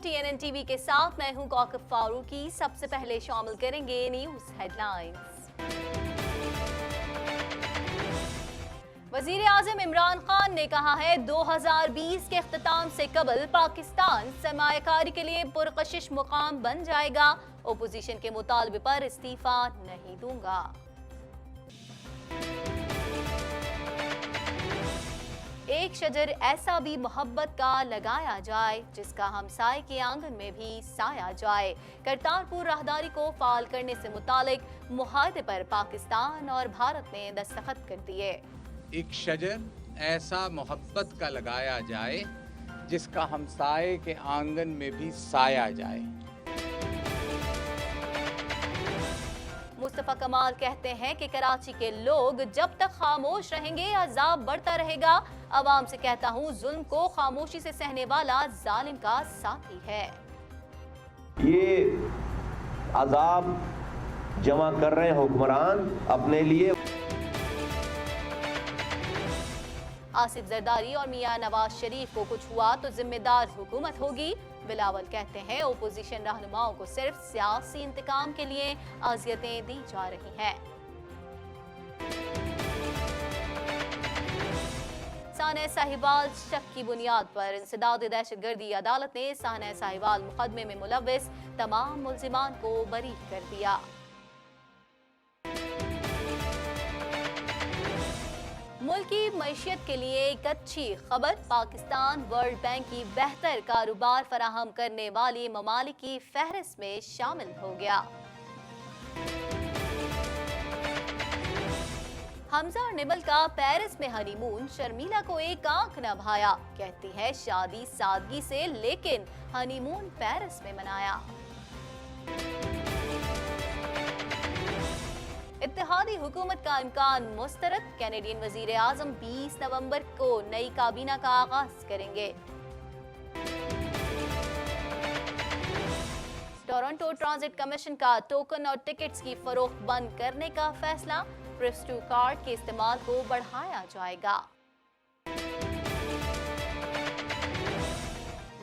TNN TV के साथ मैं हूं कौकब फारूकी। सबसे पहले शामिल करेंगे न्यूज हेडलाइंस। वजीर आजम इमरान खान ने कहा है 2020 के इख्तिताम से कबल पाकिस्तान सरमायाकारी के लिए पुरकशिश मुकाम बन जाएगा। ओपोजिशन के मुतालबे पर इस्तीफा नहीं दूंगा। एक शजर ऐसा भी मोहब्बत का लगाया जाए जिसका हमसाए के आंगन में भी साया जाए। करतारपुर राहदारी को फाल करने से मुतालिक मुआहदे पर पाकिस्तान और भारत ने दस्तखत कर दिए। एक शजर ऐसा मोहब्बत का लगाया जाए जिसका हमसाए के आंगन में भी साया जाए। मुस्तफा कमाल कहते हैं कि कराची के लोग जब तक खामोश रहेंगे अजाब बढ़ता रहेगा। अवाम से कहता हूँ जुल्म को खामोशी से सहने वाला जालिम का साथी है। ये अजाब जमा कर रहे हैं हुक्मरान अपने लिए। आसिफ जरदारी और मियां नवाज शरीफ को कुछ हुआ तो जिम्मेदार हुकूमत होगी। बिलावल कहते हैं ओपोजिशन रहनुमाओं को सिर्फ सियासी इंतकाम के लिए अजियतें दी जा रही हैं। साना साहिवाल शक की बुनियाद पर इंसदाद दहशतगर्दी अदालत ने साना साहिवाल मुकदमे में मुलव्विस तमाम मुल्जिमान को बरी कर दिया। मुल्क की मईशत के लिए एक अच्छी खबर, पाकिस्तान वर्ल्ड बैंक की बेहतर कारोबार फराहम करने वाली ममालिक की फहरिस्त में शामिल हो गया। हमजा और निमल का पेरिस में हनीमून, शर्मिला को एक आंख न भाया। कहती है शादी सादगी से लेकिन हनीमून पेरिस में मनाया। इत्तेहादी हुकूमत का इम्कान मुस्तरद, कैनेडियन वजीर आजम 20 नवंबर को नई काबीना का आगाज करेंगे। टोरंटो ट्रांजिट कमीशन का टोकन और टिकट्स की फरोख्त बंद करने का फैसला, प्रेस्टू कार्ड के इस्तेमाल को बढ़ाया जाएगा।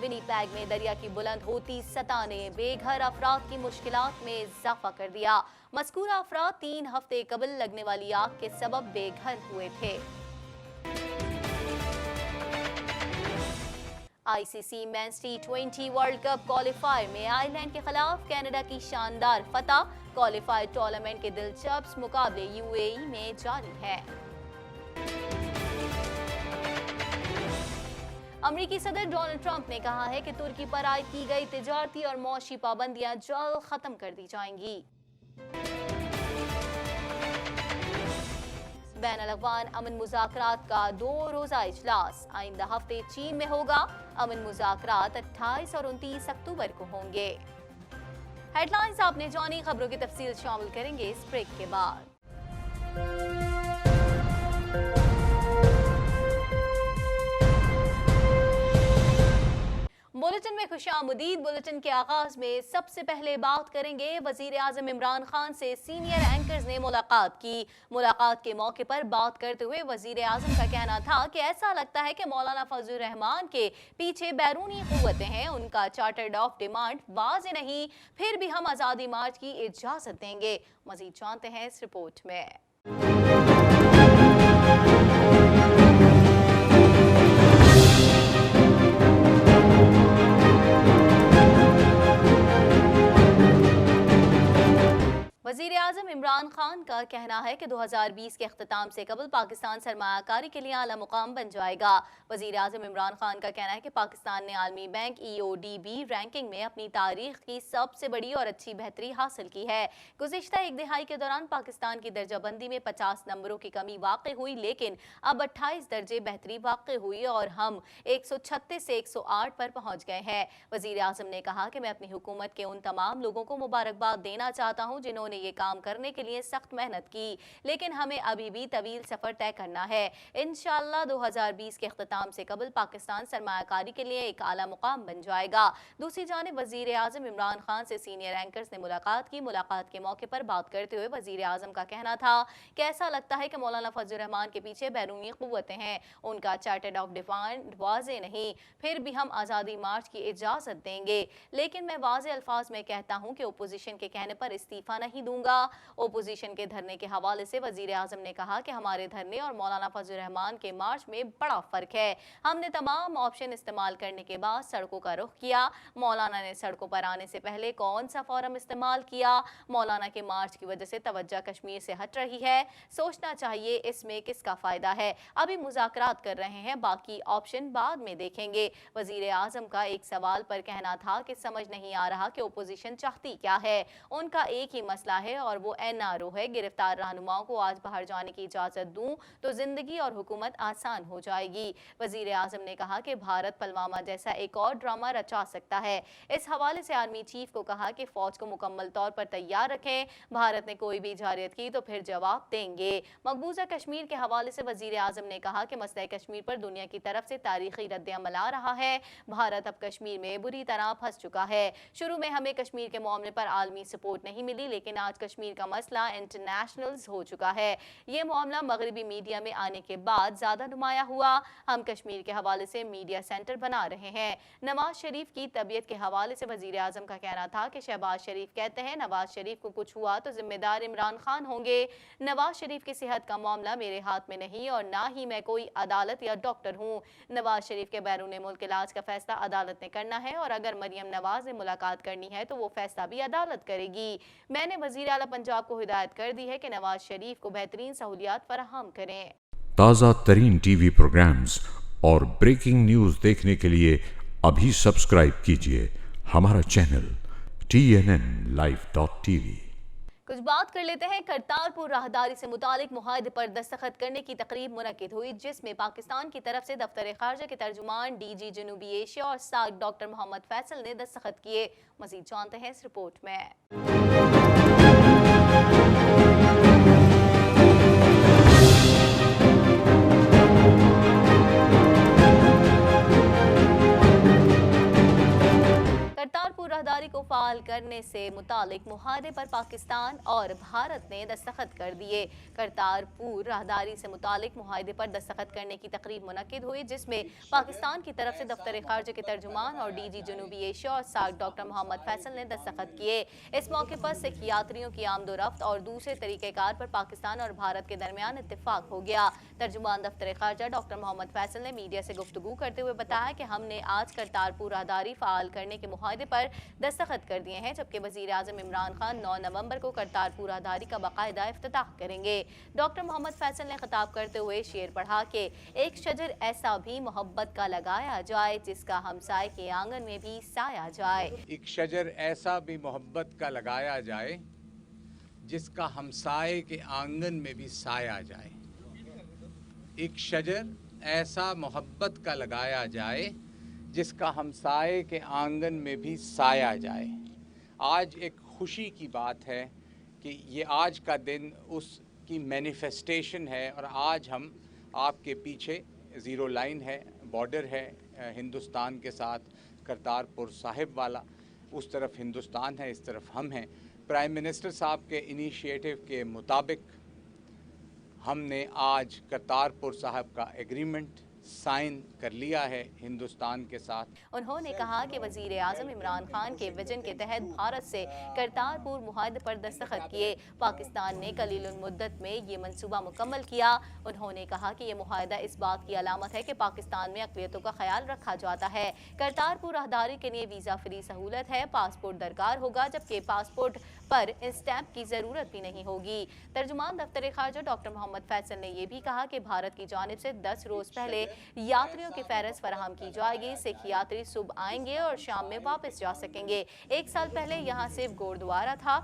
विनीपेग में दरिया की बुलंद होती सतह ने बेघर अफराद की मुश्किलात में इजाफा कर दिया। मज़कूरा अफराद 3 हफ्ते कबल लगने वाली आग के सबब बेघर हुए थे। ICC men's T20 world cup qualifier में आयरलैंड के खिलाफ कनाडा की शानदार फतह। क्वालिफायर टूर्नामेंट के दिलचस्प मुकाबले UAE में जारी है। अमरीकी सदर डोनाल्ड ट्रंप ने कहा है कि तुर्की पर आयद की गई तिजारती और मौशी पाबंदियां जल्द खत्म कर दी जाएंगी। बैन-अल-अक़वान अमन मुज़ाकरात का 2 रोज़ा इजलास आइंदा हफ्ते चीन में होगा। अमन मुज़ाकरात 28 और 29 अक्टूबर को होंगे। हेडलाइंस आपने जानी, खबरों की तफसील शामिल करेंगे इस ब्रेक के बाद। बुलेटिन में खुशामदीद। बुलेटिन के आगाज में सबसे पहले बात करेंगे वजीर आजम इमरान खान से सीनियर एंकर्स ने मुलाकात की। मुलाकात के मौके पर बात करते हुए वजीर आजम का कहना था कि ऐसा लगता है कि मौलाना फजल रहमान के पीछे बैरूनी कुव्वतें हैं। उनका चार्टर्ड ऑफ डिमांड वाज़ेह नहीं, फिर भी हम आज़ादी मार्च की इजाजत देंगे। मजीद जानते हैं इस रिपोर्ट में। वज़ीर आज़म इमरान खान का कहना है कि 2020 के अख्तिताम से कबल पाकिस्तान सरमायाकारी के लिए आला मुकाम बन जाएगा। वज़ीर आज़म इमरान खान का कहना है कि पाकिस्तान ने आलमी बैंक EODB रैंकिंग में अपनी तारीख की सबसे बड़ी और अच्छी बेहतरी हासिल की है। गुज़िश्ता एक दिहाई के दौरान पाकिस्तान की दर्जाबंदी में 50 नंबरों की कमी वाक़ई हुई, लेकिन अब 28 दर्जे बेहतरी वाक़ई हुई और हम 136 से 108 पर पहुँच गए हैं। वज़ीर आज़म ने कहा कि मैं अपनी हुकूमत के उन तमाम लोगों को मुबारकबाद देना चाहता हूँ जिन्होंने ये काम करने के लिए सख्त मेहनत की, लेकिन हमें अभी भी तवील सफ़र तय करना है। इंशाअल्लाह 2020 के अख्ताम से कबल पाकिस्तान सरमायाकारी के लिए एक आला मुकाम बन जाएगा। दूसरी जानिब वज़ीर आज़म इमरान खान से सीनियर एंकर्स ने मुलाकात की। मुलाकात के मौके पर बात करते हुए वज़ीर आज़म का कहना था कि ऐसा लगता है कि मौलाना फजल रहमान के पीछे बैरूनी क़ुव्वतें हैं, उनका चार्टर्ड ऑफ डिफाइंड वाज़े नहीं, फिर भी हम आज़ादी मार्च की इजाज़त देंगे। लेकिन मैं वाज़े अल्फाज में कहता हूँ कि ओपोजिशन के कहने पर इस्तीफ़ा नहीं दूंगा। ओपोजिशन के धरने के हवाले से वज़ीर आज़म ने कहा कि हमारे धरने और मौलाना फजल रहमान के मार्च में बड़ा फ़र्क है। हमने तमाम ऑप्शन इस्तेमाल करने के बाद सड़कों का रुख किया। मौलाना ने सड़कों पर आने से पहले कौन सा फोरम इस्तेमाल किया? मौलाना के मार्च की वजह से तवज्जो कश्मीर से हट रही है। सोचना चाहिए इसमें किसका फ़ायदा है। अभी मुज़ाकरात कर रहे हैं, बाकी ऑप्शन बाद में देखेंगे। वज़ीर आज़म का एक सवाल पर कहना था कि समझ नहीं आ रहा कि ओपोजिशन चाहती क्या है। उनका एक ही मसला है और वो NRO है। गिरफ्तार रहनुमाओं को आज बाहर जाने की इजाज़त दूं तो जिंदगी और हुकूमत आसान हो जाएगी। वज़ीर आज़म ने कहा कि भारत पुलवामा जैसा एक और ड्रामा रचा सकता है। इस हवाले से आर्मी चीफ को कहा कि फौज को मुकम्मल तौर पर तैयार रखें। भारत ने कोई भी जारियत की तो फिर जवाब देंगे। मकबूजा कश्मीर के हवाले से वज़ीर आज़म ने कहा कि मसला कश्मीर पर दुनिया की तरफ से तारीखी रद्द-ए-अमल आ रहा है। भारत अब कश्मीर में बुरी तरह फंस चुका है। शुरू में हमें कश्मीर के मामले पर आलमी सपोर्ट नहीं मिली, लेकिन आज कश्मीर का मसला इंटरनेशनल हो चुका है। ये मामला मगरबी मीडिया में आने के बाद ज़्यादा नुमाया हुआ। हम कश्मीर के हवाले से मीडिया सेंटर बना रहे हैं। नवाज शरीफ की तबीयत के हवाले से वज़ीर आज़म का कहना था कि शहबाज शरीफ कहते हैं नवाज शरीफ को कुछ हुआ तो जिम्मेदार इमरान खान होंगे। नवाज शरीफ की सेहत का मामला मेरे हाथ में नहीं और ना ही मैं कोई अदालत या डॉक्टर हूँ। नवाज शरीफ के बैरून मुल्क इलाज का फैसला अदालत ने करना है और अगर मरियम नवाज ने मुलाकात करनी है तो वो फैसला भी अदालत करेगी। मैंने वज़ीर आला पंजाब को हिदायत कर दी है कि नवाज शरीफ को बेहतरीन सहूलियात फराहम करें। ताज़ा तरीन टीवी प्रोग्राम्स और ब्रेकिंग न्यूज़ देखने के लिए अभी सब्सक्राइब कीजिए हमारा चैनल TNNlive.tv। कुछ बात कर लेते हैं करतारपुर राहदारी से मुतालिक मुआहदे पर दस्तखत करने की तकरीब मुनक्किद हुई, जिसमें पाकिस्तान की तरफ से दफ्तर खारजा के तर्जुमान DG जनूबी एशिया और साक डॉक्टर मोहम्मद फैसल ने दस्तखत किए। मजीद जानते हैं इस रिपोर्ट में। करतारपुर राहदारी को फाल करने से मुतालिक मुआहदे पर पाकिस्तान और भारत ने दस्तखत कर दिए। करतारपुर राहदारी से मुतालिक मुआहदे पर दस्तखत करने की तकरीब मुनक्किद हुई, जिसमें पाकिस्तान की तरफ से दफ्तर खारजा के तर्जुमान और DG जनूबी एशिया और साक डॉक्टर मोहम्मद फैसल ने दस्तखत किए। इस मौके पर सिख यात्रियों की आमदोरफ्त और दूसरे तरीक़ेकार पर पाकिस्तान और भारत के दरमियान इत्तेफाक हो गया। तर्जुमान दफ्तर खारजा डॉक्टर मोहम्मद फैसल ने मीडिया से गुफ्तगू करते हुए बताया कि हमने आज करतारपुर राहदारी फाल करने के मुआहदे पर दस्तखत कर दिए हैं, जबकि वज़ीर आज़म इमरान खान 9 नवंबर को करतारपुर राहदारी का बाकायदा इफ्तिताह करेंगे। डॉक्टर मोहम्मद फैसल ने खिताब करते हुए शेर पढ़ा कि एक शजर ऐसा भी मोहब्बत का लगाया जाए जिसका हमसाए के आंगन में भी साया जाए। एक शजर ऐसा भी मोहब्बत का लगाया जाए जिसका हमसाए के आंगन में भी साया जाए। एक शजर ऐसा मोहब्बत का लगाया जाए जिसका हमसाए के आंगन में भी साया जाए। आज एक खुशी की बात है कि ये आज का दिन उसकी मैनिफेस्टेशन है और आज हम आपके पीछे ज़ीरो लाइन है, बॉर्डर है हिंदुस्तान के साथ, करतारपुर साहिब वाला, उस तरफ हिंदुस्तान है, इस तरफ हम हैं। प्राइम मिनिस्टर साहब के इनिशिएटिव के मुताबिक हमने आज करतारपुर साहिब का एग्रीमेंट साइन कर लिया है हिंदुस्तान के साथ। उन्होंने कहा कि वज़ीर आज़म इमरान खान के विजन के तहत भारत से करतारपुर मुआहदे पर दस्तखत किए। पाकिस्तान ने कलीलुल मुद्दत में ये मंसूबा मुकम्मल किया। उन्होंने कहा कि ये मुआहदा इस बात की अलामत है कि पाकिस्तान में अक़लियतों का ख्याल रखा जाता है। करतारपुर राहदारी के लिए वीज़ा फ्री सहूलत है, पासपोर्ट दरकार होगा, जबकि पासपोर्ट पर स्टैंप की ज़रूरत भी नहीं होगी। तर्जुमान दफ्तर खारजा डॉक्टर मोहम्मद फैसल ने यह भी कहा कि भारत की जानिब से 10 रोज़ पहले यात्रियों की फहरिस्त फराहम की जाएगी। सिख यात्री सुबह आएंगे और शाम में वापस जा सकेंगे। 1 साल पहले यहाँ सिर्फ गुरुद्वारा था,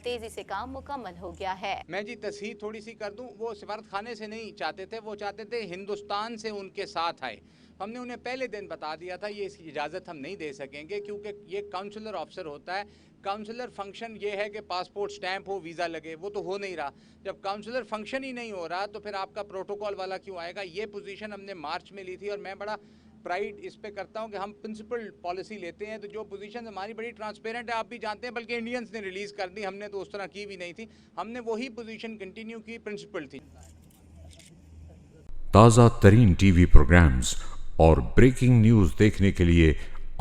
तेजी से काम मुकम्मल हो गया है। मैं जी तस्हीर थोड़ी सी कर दूं, वो सिफारत खाने से नहीं चाहते थे, वो चाहते थे हिंदुस्तान से उनके साथ आए। हमने उन्हें पहले दिन बता दिया था ये इसकी इजाज़त हम नहीं दे सकेंगे, क्योंकि ये काउंसलर ऑफिसर होता है, काउंसलर फंक्शन ये है कि पासपोर्ट स्टैंप हो, वीज़ा लगे, वो तो हो नहीं रहा। जब काउंसलर फंक्शन ही नहीं हो रहा तो फिर आपका प्रोटोकॉल वाला क्यों आएगा? ये पोजीशन हमने मार्च में ली थी और मैं बड़ा प्राइड इस पे करता हूं कि हम प्रिंसिपल पॉलिसी लेते हैं। तो जो पोजीशन हमारी बड़ी ट्रांसपेरेंट है, आप भी जानते हैं, बल्कि इंडियंस ने रिलीज़ कर दी, हमने तो उस तरह की भी नहीं थी। हमने वही पोजीशन कंटिन्यू की, प्रिंसिपल थी। ताज़ा तरीन टीवी प्रोग्राम्स और ब्रेकिंग न्यूज़ देखने के लिए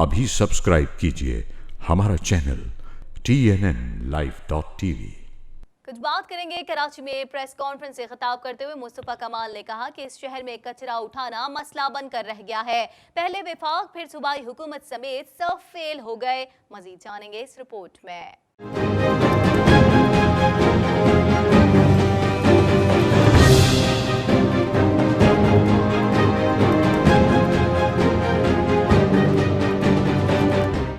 अभी सब्सक्राइब कीजिए हमारा चैनल TNNlive.tv। कुछ बात करेंगे कराची में प्रेस कॉन्फ्रेंस से खिताब करते हुए मुस्तफा कमाल ने कहा कि इस शहर में कचरा उठाना मसला बनकर रह गया है। पहले विफाक फिर सूबाई हुकूमत समेत सब फेल हो गए। मजीद जानेंगे इस रिपोर्ट में।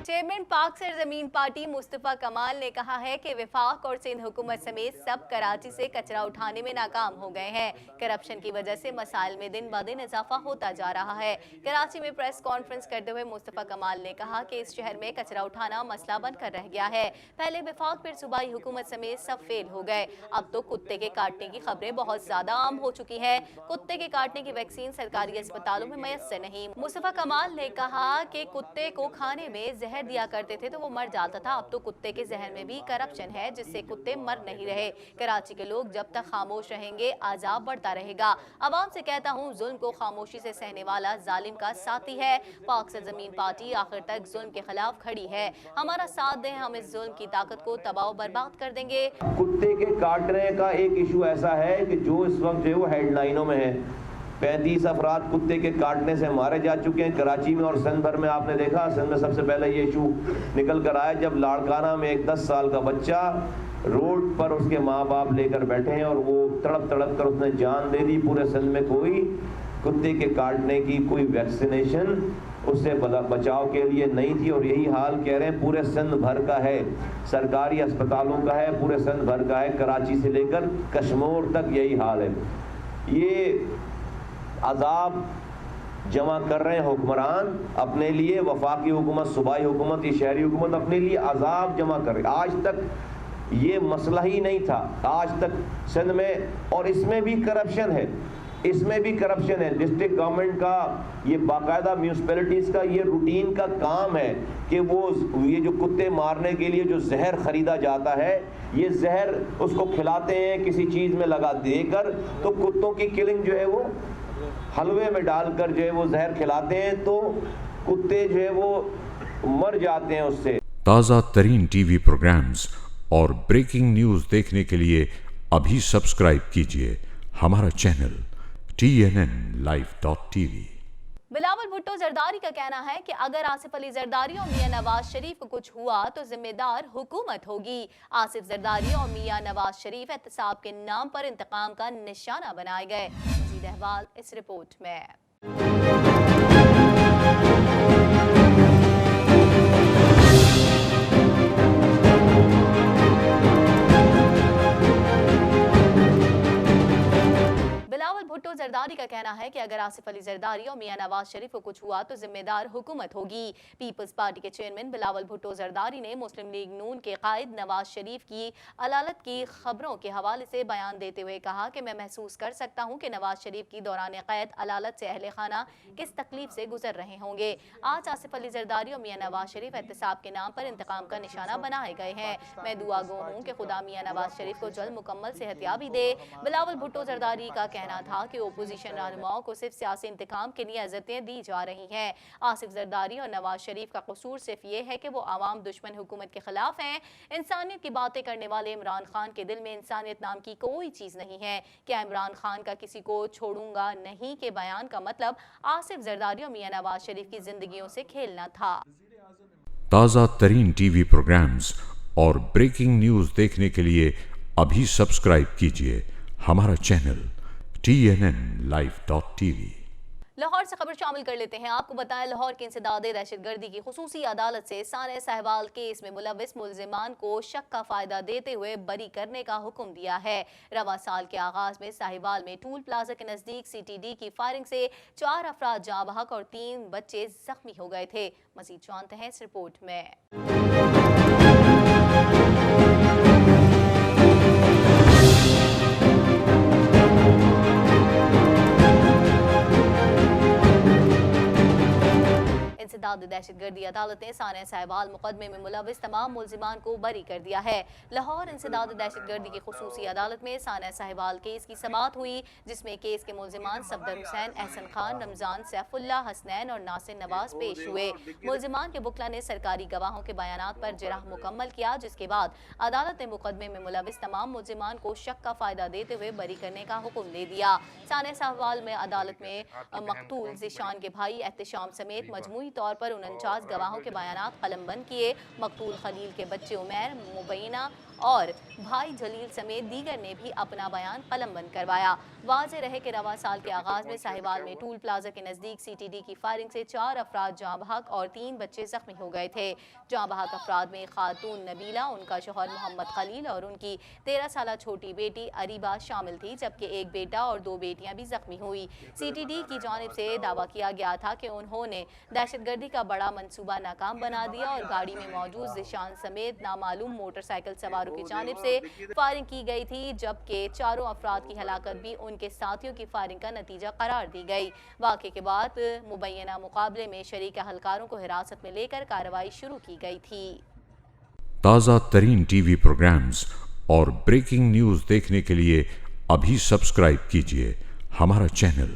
चेयरमैन पाक सरजमीन पार्टी मुस्तफा कमाल ने कहा है कि विफाक और सिंध हुकूमत समेत सब कराची से कचरा उठाने में नाकाम हो गए हैं। करप्शन की वजह से मसाइल में दिन ब दिन इजाफा होता जा रहा है। कराची में प्रेस कॉन्फ्रेंस करते हुए मुस्तफा कमाल ने कहा कि इस शहर में कचरा उठाना मसला बनकर रह गया है। पहले विफाक फिर सूबाई हुकूमत समेत सब फेल हो गए। अब तो कुत्ते के काटने की खबरें बहुत ज्यादा आम हो चुकी है। कुत्ते के काटने की वैक्सीन सरकारी अस्पतालों में मैसर नहीं। मुस्तफा कमाल ने कहा कि कुत्ते को खाने में जहर दिया करते थे तो वो मर जाता था। अब तो कुत्ते के जहर में भी करप्शन है जिससे कुत्ते मर नहीं रहे। कराची के लोग जब तक खामोश रहेंगे अजाब बढ़ता रहेगा। अवाम से कहता हूँ, जुल्म को खामोशी से सहने वाला जालिम का साथी है। पाक सरजमीन पार्टी आखिर तक जुल्म के खिलाफ खड़ी है। हमारा साथ दें, हम इस जुल्म की ताकत को तबाह बर्बाद कर देंगे। कुत्ते के काटने का एक इशू ऐसा है कि जो इस वक्त जो है वो हेडलाइनों में है। 35 अफराद कुत्ते के काटने से मारे जा चुके हैं कराची में और सिंध भर में। आपने देखा सिंध में सबसे पहले ये इशू निकल कर आया जब लाड़काना में एक 10 साल का बच्चा रोड पर उसके माँ बाप लेकर बैठे हैं और वो तड़प तड़प कर उसने जान दे दी। पूरे सिंध में कोई कुत्ते के काटने की कोई वैक्सीनेशन उससे बचाव के लिए नहीं थी और यही हाल कह रहे हैं पूरे सिंध भर का है। सरकारी अस्पतालों का है, पूरे सिंध भर का है, कराची से लेकर कश्मीर तक यही हाल है। ये अजाब जमा कर रहे हैं हुक्मरान अपने लिए, वफाकी हुकूमत, सूबाई हुकूमत, ये शहरी हुकूमत अपने लिए अजाब जमा कर रही। आज तक ये मसला ही नहीं था, आज तक सिंध में, और इसमें भी करप्शन है, इसमें भी करप्शन है। डिस्ट्रिक्ट गवर्नमेंट का ये बाकायदा म्यूनसिपैलिटीज़ का ये रूटीन का काम है कि वो ये जो कुत्ते मारने के लिए जो जहर ख़रीदा जाता है, ये जहर उसको खिलाते हैं किसी चीज़ में लगा देकर, तो कुत्तों की किलिंग जो है वो हलवे में डालकर जो है वो जहर खिलाते हैं तो कुत्ते जो है वो मर जाते हैं उससे। ताज़ा तरीन टीवी प्रोग्राम्स और ब्रेकिंग न्यूज़ देखने के लिए अभी सब्सक्राइब कीजिए हमारा चैनल TNNlive.tv। बिलावल भुट्टो जरदारी का कहना है कि अगर आसिफ अली जरदारी और मियां नवाज शरीफ को कुछ हुआ तो जिम्मेदार हुकूमत होगी। आसिफ जरदारी और मियां नवाज शरीफ एहतसाब के नाम पर इंतकाम का निशाना बनाए गए। मज़ीद अहवाल इस रिपोर्ट में। बिलावल भुट्टो जरदारी का कहना है कि अगर आसिफ अली जरदारी और मियां नवाज शरीफ को कुछ हुआ तो जिम्मेदार हुकूमत होगी। पीपल्स पार्टी के चेयरमैन बिलावल भुट्टो जरदारी ने मुस्लिम लीग नून के कायद नवाज शरीफ की अदालत की खबरों के हवाले से बयान देते हुए कहा कि मैं महसूस कर सकता हूं कि नवाज शरीफ की दौरान कैद अदालत से अहले खाना किस तकलीफ से गुजर रहे होंगे। आज आसिफ अली जरदारी और मियां नवाज शरीफ एहतसाब के नाम पर इंतकाम का निशाना बनाए गए हैं। मैं दुआ गो हूँ कि खुदा मियां नवाज शरीफ को जल्द मुकम्मल सेहतयाबी दे। बिलावल भुट्टो जरदारी का कहना था कि ओपोजिशन रहनुमाओं को सिर्फ सियासी इंतकाम के लिए इज्जतें दी जा रही हैं। आसिफ जरदारी और नवाज शरीफ का कसूर सिर्फ ये है कि वो आवाम दुश्मन हुकूमत के खिलाफ हैं। इंसानियत की बातें करने वाले इमरान खान के दिल में इंसानियत नाम की कोई चीज नहीं है। क्या इमरान खान का किसी को छोड़ूंगा नहीं के बयान का मतलब आसिफ जरदारी और मियां नवाज शरीफ की जिंदगियों से खेलना था। ताज़ा तरीन टीवी प्रोग्राम्स और ब्रेकिंग न्यूज़ देखने के लिए अभी सब्सक्राइब कीजिए हमारा चैनल TNNlive.tv। लाहौर से खबर शामिल कर लेते हैं। आपको बताएं, लाहौर की इंसदादे दहशतगर्दी की खुसूसी अदालत से साने सहवाल केस में मुलविस मुलजिमान को शक का फायदा देते हुए बरी करने का हुक्म दिया है। रवा साल के आगाज में साहिवाल में टूल प्लाजा के नजदीक CTD की फायरिंग से 4 अफराद जाँ बहक और 3 बच्चे जख्मी हो गए थे। मजीद जानते हैं इस रिपोर्ट में। इंसदाद दहशतगर्दी अदालत ने सानिया सहवाल मुकदमे में मुलविस तमाम मुल्जिमान को बरी कर दिया है। लाहौर इंसदाद दहशतगर्दी की खुसूसी अदालत में सानिया सहवाल केस की समाअत हुई, जिसमें केस के मुल्जिमान सफदर हुसैन, एहसन खान, रमजान, सैफुल्लाह, हसनैन और नासिर नवाज पेश हुए। मुल्जिमान के वकला ने सरकारी गवाहों के बयानात पर जिरह मुकम्मल किया, जिसके बाद अदालत ने मुकदमे में मुलविस तमाम मुल्जिमान को शक का फायदा देते हुए बरी करने का हुक्म दे दिया। सानिया सहवाल में अदालत में मकतूल ज़ीशान के भाई एहतशाम समेत मजमूई तौर पर 49 गवाहों के बयानात कलमबंद किए। मकतूल खलील के बच्चे उमैर, मुबैना और भाई जलील समेत दीगर ने भी अपना बयान कलमबंद करवाया। वाज़ेह रहे कि रवां साल के आगाज में साहिवाल में टूल प्लाजा के नजदीक CTD की फायरिंग से 4 अफराद जाँ बहक और 3 बच्चे जख्मी हो गए थे। जाँ बहक अफराद में खातून नबीला, उनका शौहर मोहम्मद खलील और उनकी 13 साल छोटी बेटी अरीबा शामिल थी, जबकि एक बेटा और 2 बेटियां भी जख्मी हुई। CTD की जानिब से दावा किया गया था कि उन्होंने दहशतगर्दी का बड़ा मंसूबा नाकाम बना दिया और गाड़ी में मौजूद ज़ीशान समेत नामालूम मोटरसाइकिल सवारों की जानिब से फायरिंग की गई थी, जबकि 4 अफराद की हलाकत भी उनके साथियों की फायरिंग का नतीजा करार दी गई। वाक़े के बाद मुबैना मुकाबले में शरीक अहलकारों को हिरासत में लेकर कार्रवाई शुरू की गई थी। ताज़ा तरीन TV प्रोग्राम्स और ब्रेकिंग न्यूज़ देखने के लिए अभी सब्सक्राइब कीजिए हमारा चैनल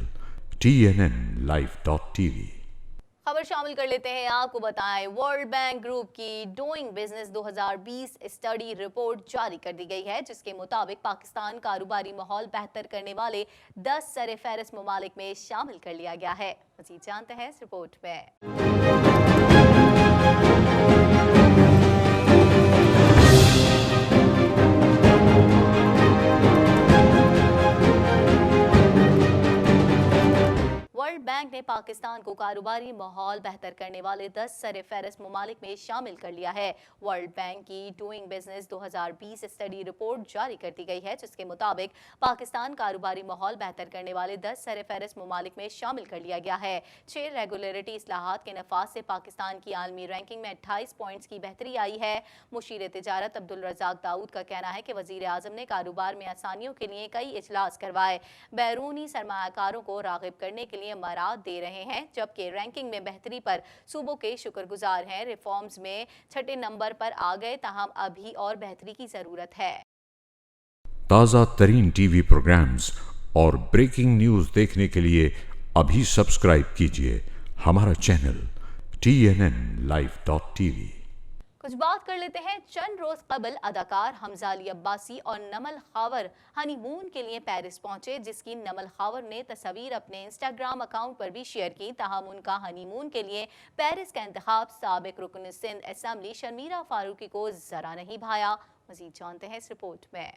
TNNlive.tv। खबर शामिल कर लेते हैं। आपको बताएं, वर्ल्ड बैंक ग्रुप की डूइंग बिजनेस 2020 स्टडी रिपोर्ट जारी कर दी गई है, जिसके मुताबिक पाकिस्तान कारोबारी माहौल बेहतर करने वाले 10 सर-ए-फहरिस्त ममालिक में शामिल कर लिया गया है। मज़ीद जानते हैं इस रिपोर्ट में। वर्ल्ड बैंक ने पाकिस्तान को कारोबारी माहौल बेहतर करने वाले 10 सर-ए-फहरिस्त ममालिक में शामिल कर लिया है। वर्ल्ड बैंक की डूइंग बिजनेस 2020 स्टडी रिपोर्ट जारी कर दी गई है, जिसके मुताबिक पाकिस्तान कारोबारी माहौल बेहतर करने वाले 10 सर-ए-फहरिस्त ममालिक में शामिल कर लिया गया है। 6 रेगुलेटरी इस्लाहात के नफाज से पाकिस्तान की आलमी रैंकिंग में 28 पॉइंट्स की बेहतरी आई है। मुशीर तिजारत अब्दुल रज़ाक दाऊद का कहना है कि वज़ीर आज़म ने कारोबार में आसानियों के लिए कई इजलास करवाए, बैरूनी सरमायाकारों को राग़िब करने के लिए मराद दे रहे हैं, जबकि रैंकिंग में बेहतरी पर सूबों के शुक्रगुजार हैं। रिफॉर्म्स में 6ठे नंबर पर आ गए, ताहम अभी और बेहतरी की जरूरत है। ताज़ा तरीन TV प्रोग्राम्स और ब्रेकिंग न्यूज़ देखने के लिए अभी सब्सक्राइब कीजिए हमारा चैनल TNNlive.tv। कुछ बात कर लेते हैं। चंद रोज कबल अदाकार हमजा अली अब्बासी और नमल खावर हनीमून के लिए पेरिस पहुंचे, जिसकी नमल खावर ने तस्वीर अपने इंस्टाग्राम अकाउंट पर भी शेयर की। ताहम उनका हनीमून के लिए पेरिस का इंतखाब साबिक रुकन सिंध असेंबली शर्मीला फारूकी को जरा नहीं भाया। मजीद जानते हैं इस रिपोर्ट में।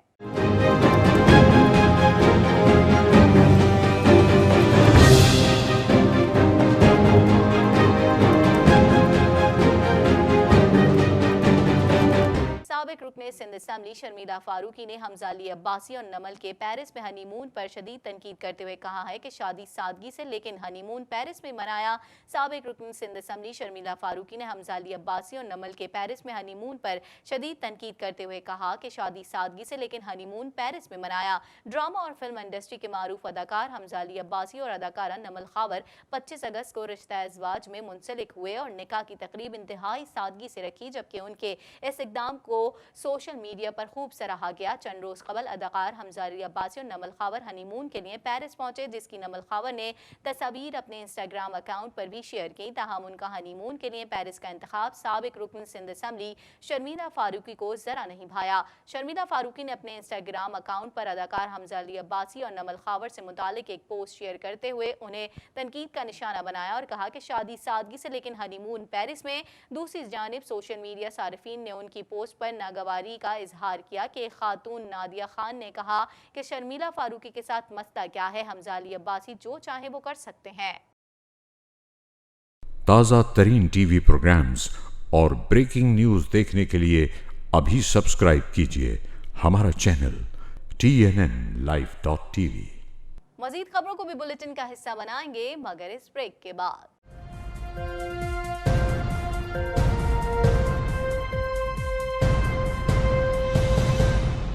साबिक रुकने सिंध असेंबली शर्मीला फारूकी ने हमजा अली अब्बासी और नमल के पेरिस में हनीमून पर शदीद तनकीद करते हुए कहा है कि शादी सादगी से लेकिन हनीमून पेरिस में मनाया। साबिक रुकन सिंध असेंबली शर्मीला फारूकी ने हमजा अली अब्बासी और नमल के पेरिस में हनीमून पर शदीद तनकीद करते हुए कहा कि शादी सादगी से लेकिन हनीमून पेरिस में मनाया। ड्रामा और फिल्म इंडस्ट्री के मारूफ अदाकार हमजा अली अब्बासी और अदाकारा नमल खावर 25 अगस्त को रिश्ता अज़वाज में मुंसलिक हुए और निकाह की तकरीब इंतहाई सादगी से रखी, जबकि उनके इस इक़दाम को सोशल मीडिया पर खूब सराहा गया। चंद रोज कबल अदाकार हमजा अली अब्बासी और नमल खावर हनीमून के लिए पेरिस पहुंचे, जिसकी नमल खावर ने तस्वीर अपने इंस्टाग्राम अकाउंट पर भी शेयर की। ताहम उनका हनीमून के लिए पेरिस का इंतखाब साबिक रुकन सिंध असेंबली शर्मीला फारूकी को जरा नहीं भाया। शर्मीला फारूकी ने अपने इंस्टाग्राम अकाउंट पर अदाकार हमजा अली अब्बासी और नमल खावर से मुतालिक एक पोस्ट शेयर करते हुए उन्हें तनकीद का निशाना बनाया और कहा कि शादी सादगी से लेकिन हनीमून पेरिस में। दूसरी जानिब सोशल मीडिया सारिफीन ने उनकी पोस्ट पर नागवारी का इजहार किया कि खातून नादिया खान ने कहा कि शर्मीला फारूकी के साथ मसला क्या है, हमजा अली अब्बासी जो चाहे वो कर सकते हैं। ताज़ा तरीन TV प्रोग्राम्स और ब्रेकिंग न्यूज़ देखने के लिए अभी सब्सक्राइब कीजिए हमारा चैनल TNNlive.tv। मजीद खबरों को भी बुलेटिन का हिस्सा बनाएंगे, मगर इस ब्रेक के बाद।